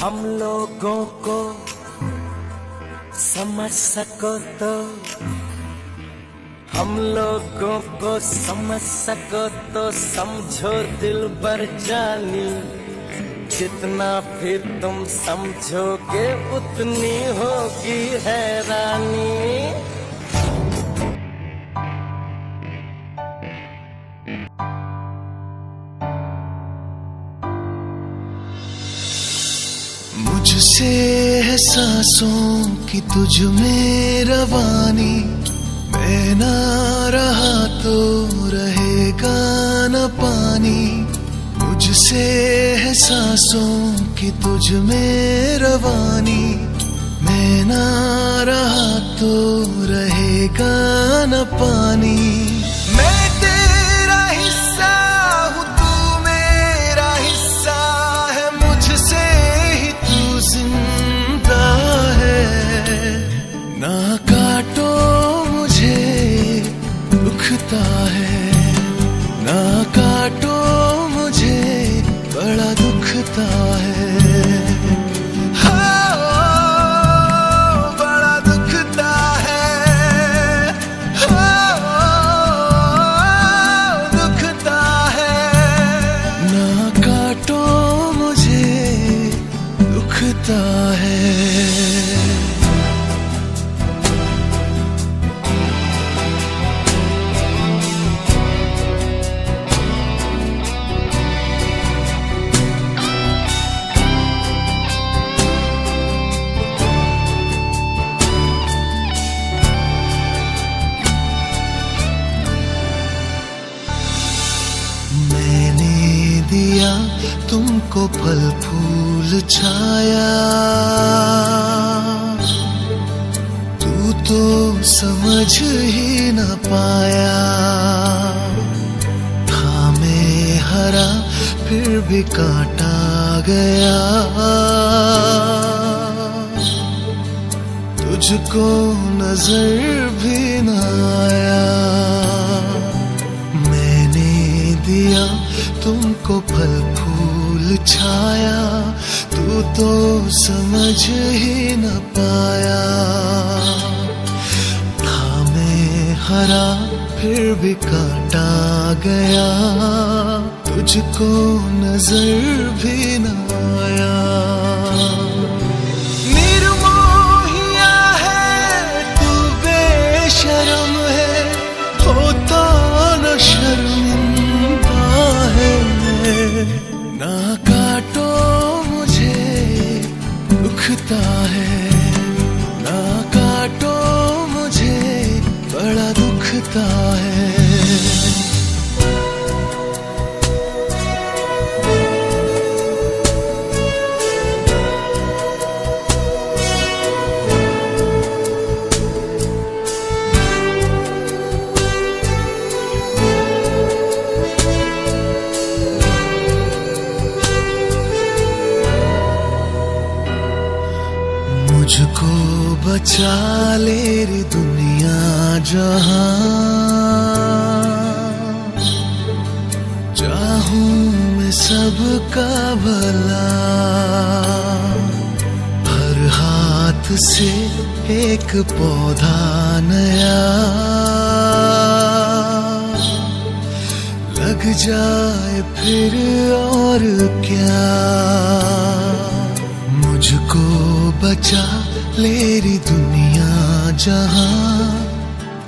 हम लोगों को समझ सको तो, हम लोगों को समझ सको तो समझो दिलबर जानी, जितना फिर तुम समझोगे उतनी होगी हैरानी। मुझसे है सांसों की तुझ में रवानी, मैं ना रहा तो रहेगा न पानी। मुझसे है सांसों की तुझ में रवानी, मैं ना रहा तो रहेगा न पानी। मैं तेरा हिस्सा हूँ, तू मेरा हिस्सा है, मुझसे ही तू जिंदा है। ना काटो मुझे दुखता है, ना काटो मुझे बड़ा दुखता है। बड़ा दुखता है, दुखता है। ना काटो मुझे दुखता है। दिया तुमको फल फूल छाया, तू तो समझ ही न पाया। था मैं हरा फिर भी काटा गया, तुझको नजर भी न आया। मैंने दिया तुमको फल फूल छाया, तू तो समझ ही न पाया। था मैं हरा फिर भी काटा गया, तुझको नजर भी न आया। निर्मोहिया है तू, बेशरम है, होता न शर्मिंदा है। ना काटो मुझे दुखता है, ना काटो मुझे बड़ा दुखता है। मुझको बचा ले रे दुनिया जहां, चाहूं मैं सबका भला। हर हाथ से एक पौधा नया लग जाए फिर और क्या। मुझको बचा ले री दुनिया जहां,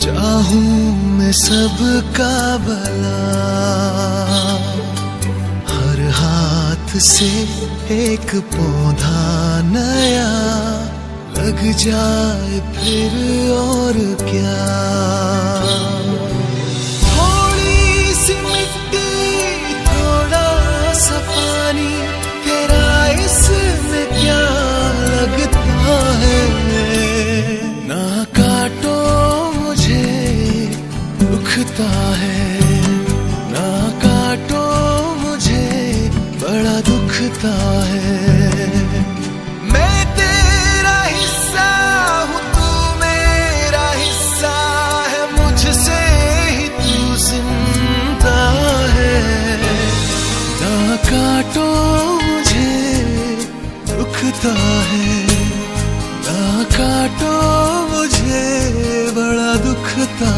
चाहूं मैं सबका भला। हर हाथ से एक पौधा नया लग जाए फिर और क्या। थोड़ी सी मिट्टी थोड़ा सा पानी, तेरा इसमें क्या लगता है। दुखता है। मैं तेरा हिस्सा हूँ, तू मेरा हिस्सा है, मुझसे ही तू जिंदा है। ना काटो मुझे दुखता है, ना काटो मुझे बड़ा दुखता